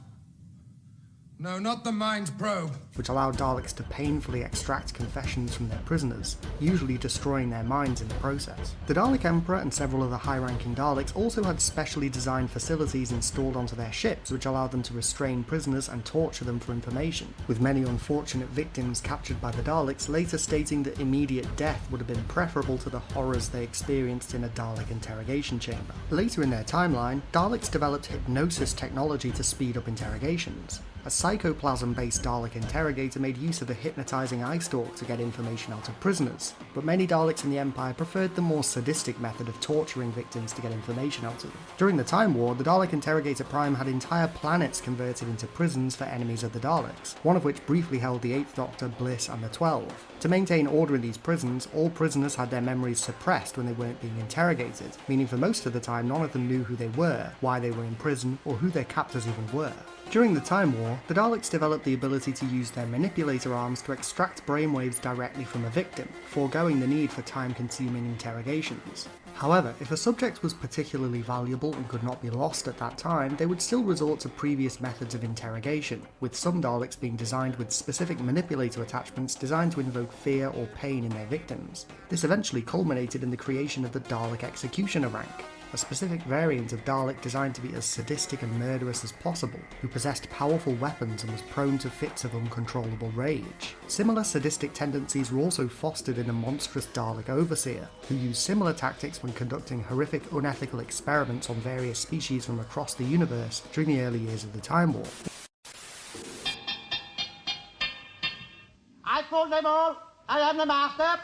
No, not the mind probe. Which allowed Daleks to painfully extract confessions from their prisoners, usually destroying their minds in the process. The Dalek Emperor and several other high-ranking Daleks also had specially designed facilities installed onto their ships which allowed them to restrain prisoners and torture them for information, with many unfortunate victims captured by the Daleks later stating that immediate death would have been preferable to the horrors they experienced in a Dalek interrogation chamber. Later in their timeline, Daleks developed hypnosis technology to speed up interrogations. A psychoplasm-based Dalek Interrogator made use of a hypnotizing eye stalk to get information out of prisoners, but many Daleks in the Empire preferred the more sadistic method of torturing victims to get information out of them. During the Time War, the Dalek Interrogator Prime had entire planets converted into prisons for enemies of the Daleks, one of which briefly held the 8th Doctor, Bliss, and the 12. To maintain order in these prisons, all prisoners had their memories suppressed when they weren't being interrogated, meaning for most of the time none of them knew who they were, why they were in prison, or who their captors even were. During the Time War, the Daleks developed the ability to use their manipulator arms to extract brainwaves directly from a victim, foregoing the need for time-consuming interrogations. However, if a subject was particularly valuable and could not be lost at that time, they would still resort to previous methods of interrogation, with some Daleks being designed with specific manipulator attachments designed to invoke fear or pain in their victims. This eventually culminated in the creation of the Dalek Executioner rank, a specific variant of Dalek designed to be as sadistic and murderous as possible, who possessed powerful weapons and was prone to fits of uncontrollable rage. Similar sadistic tendencies were also fostered in a monstrous Dalek Overseer, who used similar tactics when conducting horrific, unethical experiments on various species from across the universe during the early years of the Time War. I call them all. I am the master.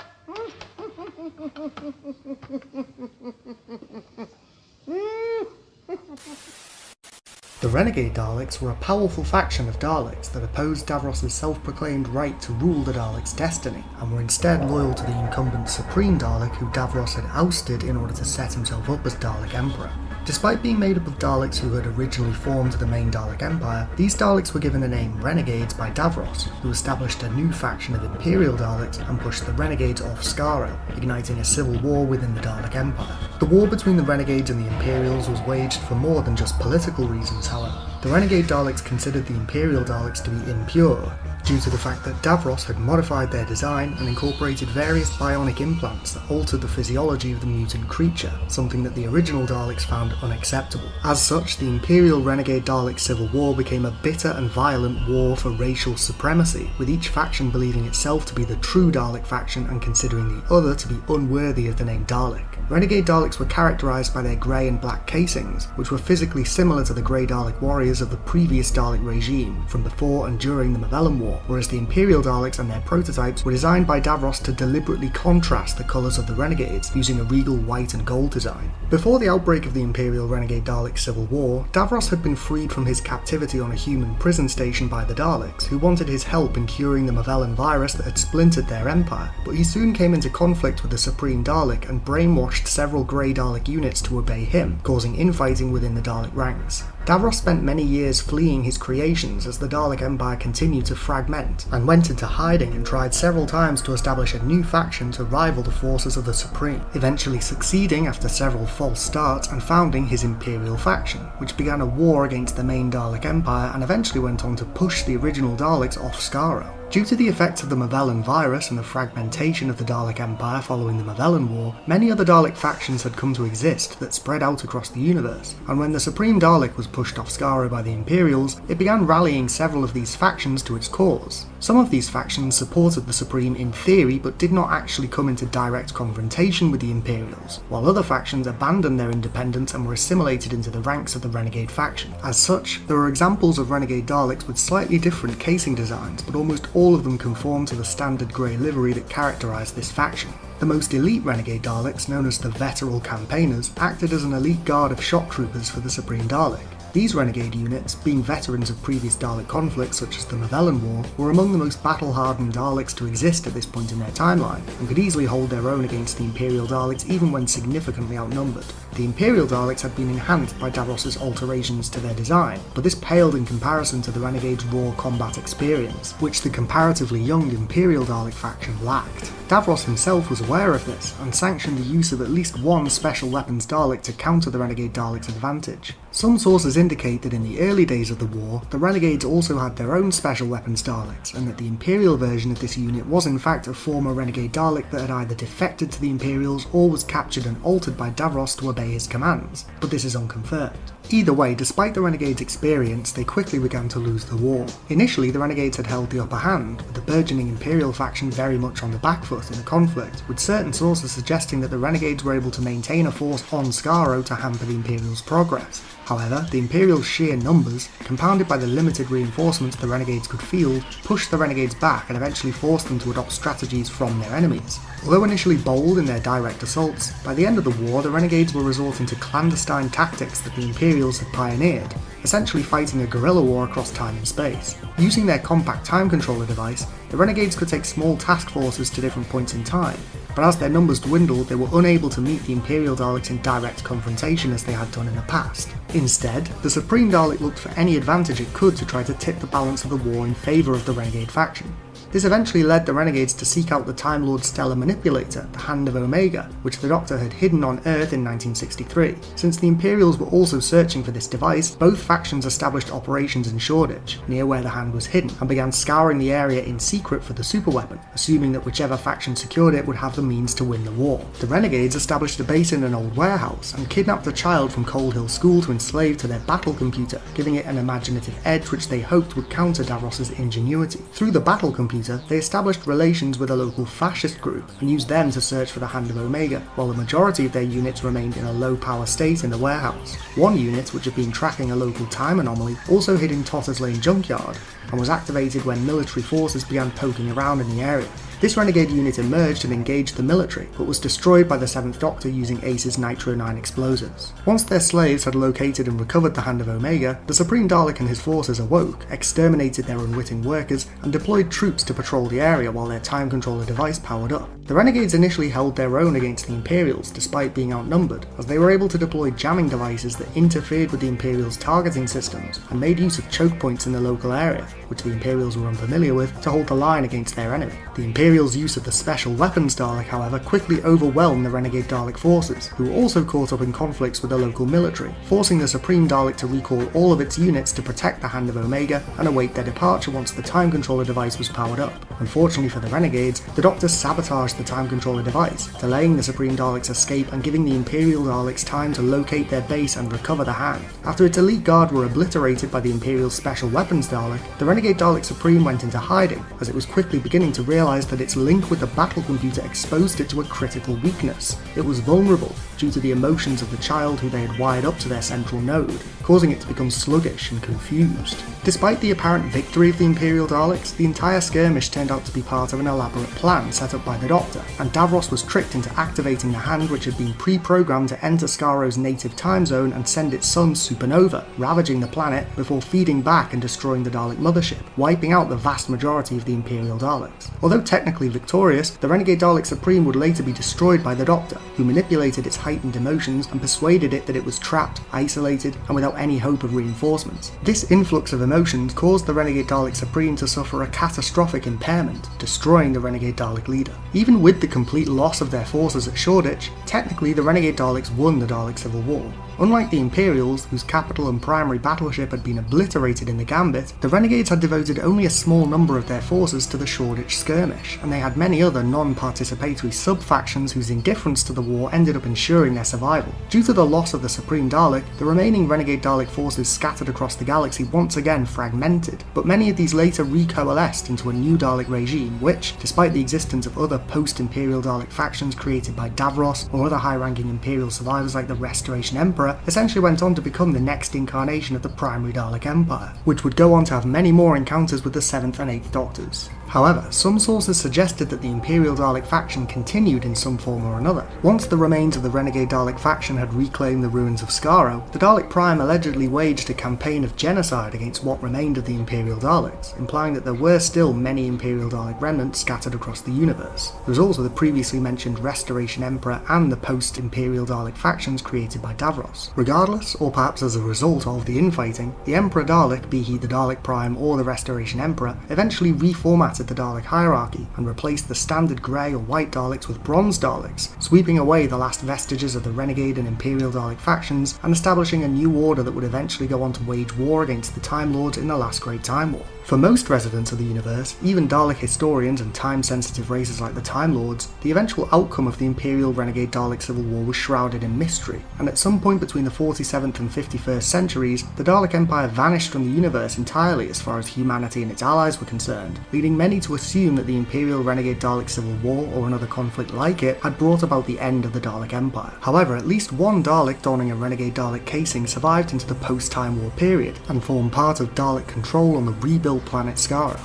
The Renegade Daleks were a powerful faction of Daleks that opposed Davros' self-proclaimed right to rule the Daleks' destiny, and were instead loyal to the incumbent Supreme Dalek who Davros had ousted in order to set himself up as Dalek Emperor. Despite being made up of Daleks who had originally formed the main Dalek Empire, these Daleks were given the name Renegades by Davros, who established a new faction of Imperial Daleks and pushed the Renegades off Skaro, igniting a civil war within the Dalek Empire. The war between the Renegades and the Imperials was waged for more than just political reasons, however. The Renegade Daleks considered the Imperial Daleks to be impure, due to the fact that Davros had modified their design and incorporated various bionic implants that altered the physiology of the mutant creature, something that the original Daleks found unacceptable. As such, the Imperial Renegade Dalek Civil War became a bitter and violent war for racial supremacy, with each faction believing itself to be the true Dalek faction and considering the other to be unworthy of the name Dalek. Renegade Daleks were characterised by their grey and black casings, which were physically similar to the grey Dalek warriors of the previous Dalek regime, from before and during the Mavellan War, whereas the Imperial Daleks and their prototypes were designed by Davros to deliberately contrast the colours of the Renegades, using a regal white and gold design. Before the outbreak of the Imperial Renegade Dalek Civil War, Davros had been freed from his captivity on a human prison station by the Daleks, who wanted his help in curing the Mavellan virus that had splintered their empire, but he soon came into conflict with the Supreme Dalek and brainwashed several Grey Dalek units to obey him, causing infighting within the Dalek ranks. Davros spent many years fleeing his creations as the Dalek Empire continued to fragment, and went into hiding and tried several times to establish a new faction to rival the forces of the Supreme, eventually succeeding after several false starts and founding his Imperial faction, which began a war against the main Dalek Empire and eventually went on to push the original Daleks off Skaro. Due to the effects of the Mavellan virus and the fragmentation of the Dalek Empire following the Mavellan War, many other Dalek factions had come to exist that spread out across the universe, and when the Supreme Dalek was pushed off Skaro by the Imperials, it began rallying several of these factions to its cause. Some of these factions supported the Supreme in theory but did not actually come into direct confrontation with the Imperials, while other factions abandoned their independence and were assimilated into the ranks of the Renegade faction. As such, there are examples of Renegade Daleks with slightly different casing designs, but almost all of them conform to the standard grey livery that characterised this faction. The most elite Renegade Daleks, known as the Veteral Campaigners, acted as an elite guard of shock troopers for the Supreme Dalek. These Renegade units, being veterans of previous Dalek conflicts such as the Mavellan War, were among the most battle-hardened Daleks to exist at this point in their timeline, and could easily hold their own against the Imperial Daleks even when significantly outnumbered. The Imperial Daleks had been enhanced by Davros' alterations to their design, but this paled in comparison to the Renegade's raw combat experience, which the comparatively young Imperial Dalek faction lacked. Davros himself was aware of this, and sanctioned the use of at least one special weapons Dalek to counter the Renegade Daleks' advantage. Some sources indicate that in the early days of the war, the Renegades also had their own special weapons Daleks, and that the Imperial version of this unit was in fact a former Renegade Dalek that had either defected to the Imperials or was captured and altered by Davros to obey his commands, but this is unconfirmed. Either way, despite the Renegades' experience, they quickly began to lose the war. Initially, the Renegades had held the upper hand, with the burgeoning Imperial faction very much on the back foot in the conflict, with certain sources suggesting that the Renegades were able to maintain a force on Skaro to hamper the Imperial's progress. However, the Imperial's sheer numbers, compounded by the limited reinforcements the Renegades could field, pushed the Renegades back and eventually forced them to adopt strategies from their enemies. Although initially bold in their direct assaults, by the end of the war the Renegades were resorting to clandestine tactics that the Imperials had pioneered, essentially fighting a guerrilla war across time and space. Using their compact time controller device, the Renegades could take small task forces to different points in time, but as their numbers dwindled they were unable to meet the Imperial Daleks in direct confrontation as they had done in the past. Instead, the Supreme Dalek looked for any advantage it could to try to tip the balance of the war in favour of the Renegade faction. This eventually led the Renegades to seek out the Time Lord's stellar manipulator, the Hand of Omega, which the Doctor had hidden on Earth in 1963. Since the Imperials were also searching for this device, both factions established operations in Shoreditch, near where the Hand was hidden, and began scouring the area in secret for the superweapon, assuming that whichever faction secured it would have the means to win the war. The Renegades established a base in an old warehouse, and kidnapped a child from Cold Hill School to enslave to their battle computer, giving it an imaginative edge which they hoped would counter Davros's ingenuity. Through the battle computer, they established relations with a local fascist group and used them to search for the Hand of Omega, while the majority of their units remained in a low power state in the warehouse. One unit, which had been tracking a local time anomaly, also hid in Totters Lane Junkyard, and was activated when military forces began poking around in the area. This Renegade unit emerged and engaged the military, but was destroyed by the 7th Doctor using Ace's Nitro 9 explosives. Once their slaves had located and recovered the Hand of Omega, the Supreme Dalek and his forces awoke, exterminated their unwitting workers, and deployed troops to patrol the area while their time controller device powered up. The Renegades initially held their own against the Imperials despite being outnumbered, as they were able to deploy jamming devices that interfered with the Imperials' targeting systems and made use of choke points in the local area, which the Imperials were unfamiliar with, to hold the line against their enemy. The Imperials' use of the Special Weapons Dalek, however, quickly overwhelmed the Renegade Dalek forces, who were also caught up in conflicts with the local military, forcing the Supreme Dalek to recall all of its units to protect the Hand of Omega and await their departure once the time controller device was powered up. Unfortunately for the Renegades, the Doctor sabotaged the time controller device, delaying the Supreme Dalek's escape and giving the Imperial Daleks time to locate their base and recover the Hand. After its elite guard were obliterated by the Imperial Special Weapons Dalek, the Renegade Dalek Supreme went into hiding, as it was quickly beginning to realise that its link with the battle computer exposed it to a critical weakness. It was vulnerable due to the emotions of the child who they had wired up to their central node, causing it to become sluggish and confused. Despite the apparent victory of the Imperial Daleks, the entire skirmish turned out to be part of an elaborate plan set up by the Doctor, and Davros was tricked into activating the Hand which had been pre-programmed to enter Skaro's native time zone and send its sun supernova, ravaging the planet before feeding back and destroying the Dalek mothership, wiping out the vast majority of the Imperial Daleks. Although technically victorious, the Renegade Dalek Supreme would later be destroyed by the Doctor, who manipulated its heightened emotions and persuaded it that it was trapped, isolated, and without any hope of reinforcements. This influx of emotions caused the Renegade Dalek Supreme to suffer a catastrophic impairment, destroying the Renegade Dalek leader. Even with the complete loss of their forces at Shoreditch, technically the Renegade Daleks won the Dalek Civil War. Unlike the Imperials, whose capital and primary battleship had been obliterated in the Gambit, the Renegades had devoted only a small number of their forces to the Shoreditch skirmish, and they had many other non-participatory sub-factions whose indifference to the war ended up ensuring their survival. Due to the loss of the Supreme Dalek, the remaining Renegade Dalek forces scattered across the galaxy once again fragmented, but many of these later recoalesced into a new Dalek regime which, despite the existence of other post-Imperial Dalek factions created by Davros or other high-ranking Imperial survivors like the Restoration Emperor, essentially went on to become the next incarnation of the primary Dalek Empire, which would go on to have many more encounters with the 7th and 8th Doctors. However, some sources suggested that the Imperial Dalek faction continued in some form or another. Once the remains of the Renegade Dalek faction had reclaimed the ruins of Skaro, the Dalek Prime allegedly waged a campaign of genocide against what remained of the Imperial Daleks, implying that there were still many Imperial Dalek remnants scattered across the universe. There was also the previously mentioned Restoration Emperor and the post-Imperial Dalek factions created by Davros. Regardless, or perhaps as a result of the infighting, the Emperor Dalek, be he the Dalek Prime or the Restoration Emperor, eventually reformatted reformatted the Dalek hierarchy and replaced the standard grey or white Daleks with bronze Daleks, sweeping away the last vestiges of the Renegade and Imperial Dalek factions and establishing a new order that would eventually go on to wage war against the Time Lords in the last Great Time War. For most residents of the universe, even Dalek historians and time-sensitive races like the Time Lords, the eventual outcome of the Imperial Renegade Dalek Civil War was shrouded in mystery, and at some point between the 47th and 51st centuries, the Dalek Empire vanished from the universe entirely as far as humanity and its allies were concerned, leading many to assume that the Imperial Renegade Dalek Civil War, or another conflict like it, had brought about the end of the Dalek Empire. However, at least one Dalek donning a Renegade Dalek casing survived into the post-Time War period, and formed part of Dalek control on the rebuilt planet Skaro.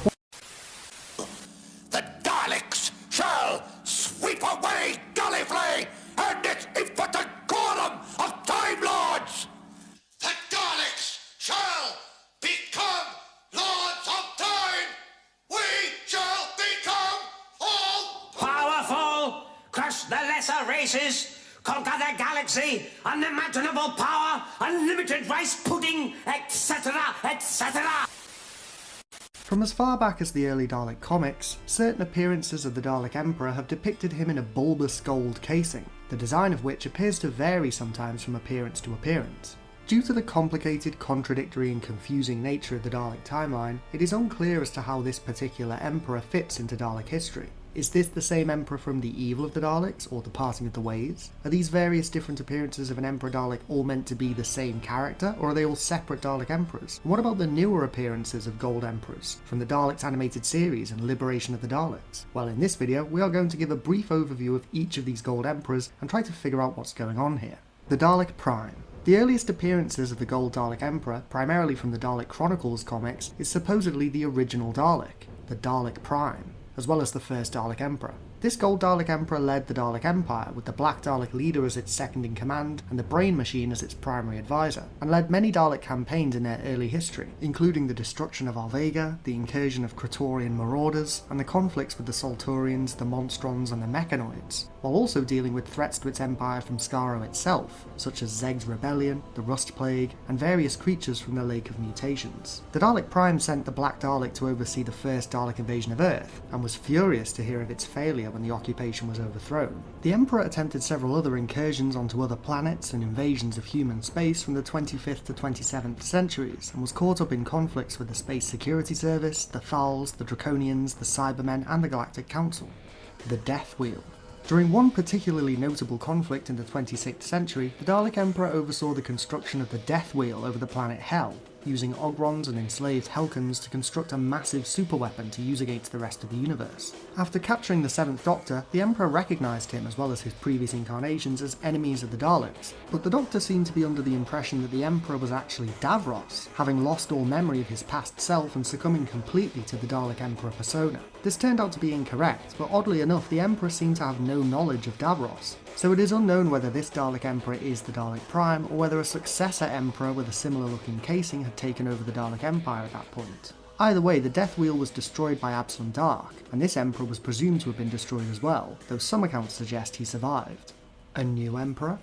The Daleks shall sweep away Gallifrey and its impotent quorum of Time Lords! The Daleks shall become Lords of Time! We shall become all powerful! Crush the lesser races! Conquer the galaxy! Unimaginable power! Unlimited rice pudding! Etc., etc.! From as far back as the early Dalek comics, certain appearances of the Dalek Emperor have depicted him in a bulbous gold casing, the design of which appears to vary sometimes from appearance to appearance. Due to the complicated, contradictory and confusing nature of the Dalek timeline, it is unclear as to how this particular Emperor fits into Dalek history. Is this the same Emperor from The Evil of the Daleks, or The Parting of the Ways? Are these various different appearances of an Emperor Dalek all meant to be the same character, or are they all separate Dalek Emperors? And what about the newer appearances of Gold Emperors, from the Daleks animated series and Liberation of the Daleks? Well, in this video, we are going to give a brief overview of each of these Gold Emperors and try to figure out what's going on here. The Dalek Prime. The earliest appearances of the Gold Dalek Emperor, primarily from the Dalek Chronicles comics, is supposedly the original Dalek, the Dalek Prime, as well as the first Dalek Emperor. This Gold Dalek Emperor led the Dalek Empire, with the Black Dalek leader as its second-in-command and the Brain Machine as its primary advisor, and led many Dalek campaigns in their early history, including the destruction of Alvega, the incursion of Praetorian marauders, and the conflicts with the Solturians, the Monstrons, and the Mechanoids, while also dealing with threats to its empire from Skaro itself, such as Zeg's Rebellion, the Rust Plague, and various creatures from the Lake of Mutations. The Dalek Prime sent the Black Dalek to oversee the first Dalek invasion of Earth, and was furious to hear of its failure when the occupation was overthrown. The Emperor attempted several other incursions onto other planets and invasions of human space from the 25th to 27th centuries, and was caught up in conflicts with the Space Security Service, the Thals, the Draconians, the Cybermen, and the Galactic Council. The Death Wheel. During one particularly notable conflict in the 26th century, the Dalek Emperor oversaw the construction of the Death Wheel over the planet Hell, using Ogrons and enslaved Helkans to construct a massive superweapon to use against the rest of the universe. After capturing the Seventh Doctor, the Emperor recognised him as well as his previous incarnations as enemies of the Daleks, but the Doctor seemed to be under the impression that the Emperor was actually Davros, having lost all memory of his past self and succumbing completely to the Dalek Emperor persona. This turned out to be incorrect, but oddly enough the Emperor seemed to have no knowledge of Davros, so it is unknown whether this Dalek Emperor is the Dalek Prime, or whether a successor Emperor with a similar looking casing had taken over the Dalek Empire at that point. Either way, the Death Wheel was destroyed by Absalom Dark, and this Emperor was presumed to have been destroyed as well, though some accounts suggest he survived. A new Emperor?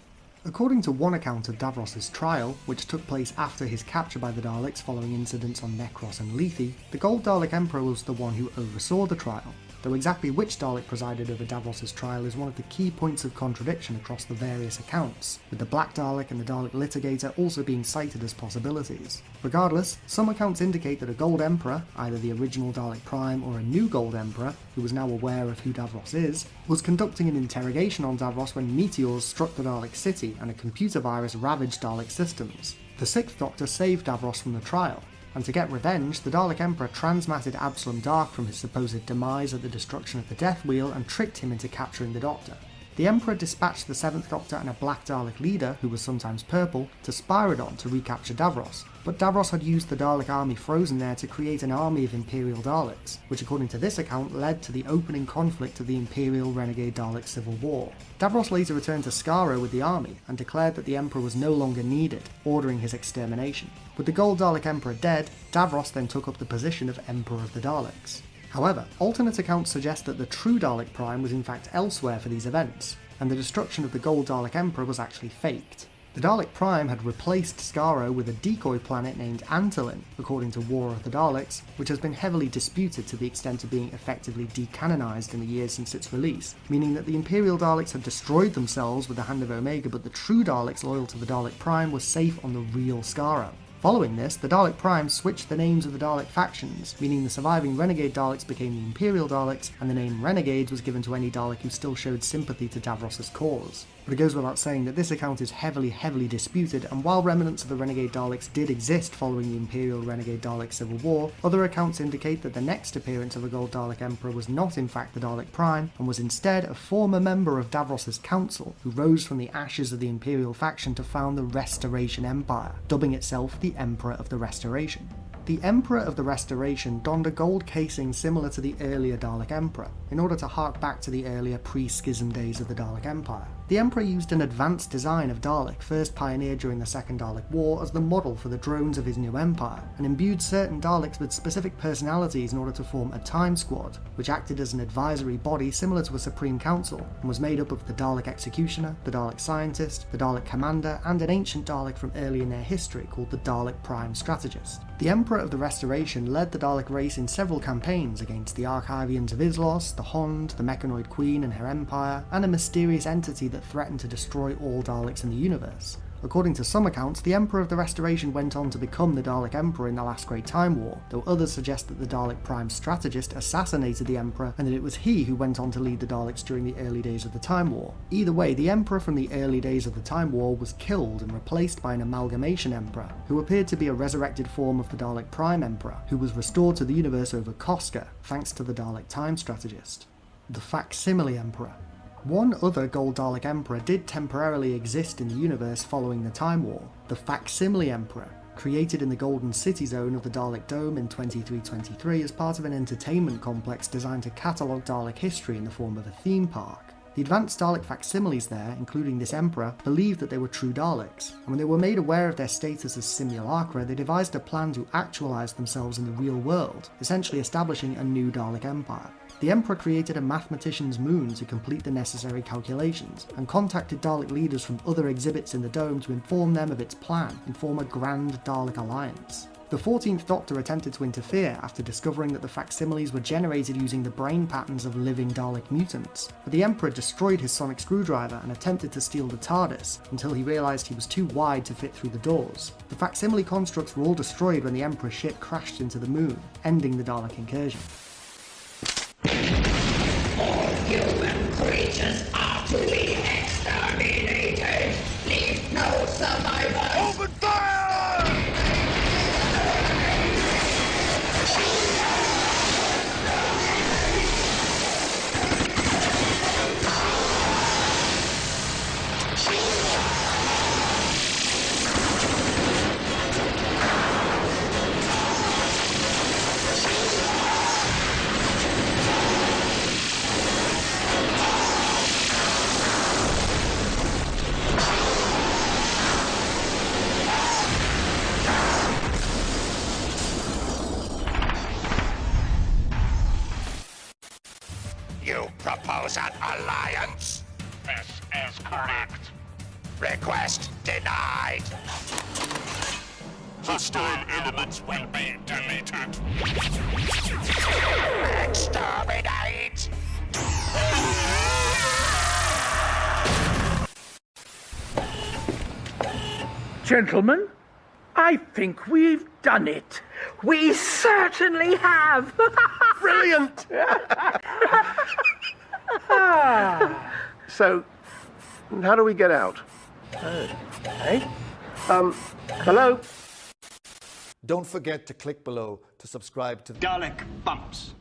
According to one account of Davros' trial, which took place after his capture by the Daleks following incidents on Necros and Lethe, the Gold Dalek Emperor was the one who oversaw the trial, though exactly which Dalek presided over Davros' trial is one of the key points of contradiction across the various accounts, with the Black Dalek and the Dalek Litigator also being cited as possibilities. Regardless, some accounts indicate that a Gold Emperor, either the original Dalek Prime or a new Gold Emperor, who was now aware of who Davros is, was conducting an interrogation on Davros when meteors struck the Dalek city and a computer virus ravaged Dalek systems. The Sixth Doctor saved Davros from the trial, and to get revenge, the Dalek Emperor transmatted Absalom Dark from his supposed demise at the destruction of the Death Wheel and tricked him into capturing the Doctor. The Emperor dispatched the Seventh Doctor and a Black Dalek leader, who was sometimes purple, to Spyridon to recapture Davros, but Davros had used the Dalek army frozen there to create an army of Imperial Daleks, which according to this account led to the opening conflict of the Imperial Renegade Dalek Civil War. Davros later returned to Skaro with the army, and declared that the Emperor was no longer needed, ordering his extermination. With the Gold Dalek Emperor dead, Davros then took up the position of Emperor of the Daleks. However, alternate accounts suggest that the true Dalek Prime was in fact elsewhere for these events, and the destruction of the Gold Dalek Emperor was actually faked. The Dalek Prime had replaced Skaro with a decoy planet named Antolin, according to War of the Daleks, which has been heavily disputed to the extent of being effectively decanonised in the years since its release, meaning that the Imperial Daleks had destroyed themselves with the Hand of Omega, but the true Daleks loyal to the Dalek Prime were safe on the real Skaro. Following this, the Dalek Prime switched the names of the Dalek factions, meaning the surviving Renegade Daleks became the Imperial Daleks, and the name Renegades was given to any Dalek who still showed sympathy to Davros's cause. But it goes without saying that this account is heavily disputed, and while remnants of the Renegade Daleks did exist following the Imperial Renegade Dalek Civil War, other accounts indicate that the next appearance of the Gold Dalek Emperor was not in fact the Dalek Prime, and was instead a former member of Davros's council, who rose from the ashes of the Imperial faction to found the Restoration Empire, dubbing itself the Emperor of the Restoration. The Emperor of the Restoration donned a gold casing similar to the earlier Dalek Emperor, in order to hark back to the earlier pre-schism days of the Dalek Empire. The Emperor used an advanced design of Dalek, first pioneered during the Second Dalek War, as the model for the drones of his new empire, and imbued certain Daleks with specific personalities in order to form a Time Squad, which acted as an advisory body similar to a Supreme Council, and was made up of the Dalek Executioner, the Dalek Scientist, the Dalek Commander, and an ancient Dalek from early in their history called the Dalek Prime Strategist. The Emperor of the Restoration led the Dalek race in several campaigns against the Archivians of Islos, the Hond, the Mechanoid Queen and her empire, and a mysterious entity that threatened to destroy all Daleks in the universe. According to some accounts, the Emperor of the Restoration went on to become the Dalek Emperor in the Last Great Time War, though others suggest that the Dalek Prime Strategist assassinated the Emperor and that it was he who went on to lead the Daleks during the early days of the Time War. Either way, the Emperor from the early days of the Time War was killed and replaced by an Amalgamation Emperor, who appeared to be a resurrected form of the Dalek Prime Emperor, who was restored to the universe over Koska, thanks to the Dalek Time Strategist. The Facsimile Emperor. One other Gold Dalek Emperor did temporarily exist in the universe following the Time War, the Facsimile Emperor, created in the Golden City Zone of the Dalek Dome in 2323 as part of an entertainment complex designed to catalogue Dalek history in the form of a theme park. The advanced Dalek facsimiles there, including this Emperor, believed that they were true Daleks, and when they were made aware of their status as simulacra, they devised a plan to actualise themselves in the real world, essentially establishing a new Dalek Empire. The Emperor created a mathematician's moon to complete the necessary calculations, and contacted Dalek leaders from other exhibits in the Dome to inform them of its plan and form a grand Dalek alliance. The 14th Doctor attempted to interfere after discovering that the facsimiles were generated using the brain patterns of living Dalek mutants, but the Emperor destroyed his sonic screwdriver and attempted to steal the TARDIS, until he realised he was too wide to fit through the doors. The facsimile constructs were all destroyed when the Emperor's ship crashed into the moon, ending the Dalek incursion. All human creatures are to be exterminated. Leave no survivors. Open fire! You propose an alliance? This is correct. Request denied. Hostile elements will be deleted. Exterminate! Gentlemen, I think we've done it. We certainly have. Brilliant! So, how do we get out? Hello? Don't forget to click below to subscribe to Dalek bumps.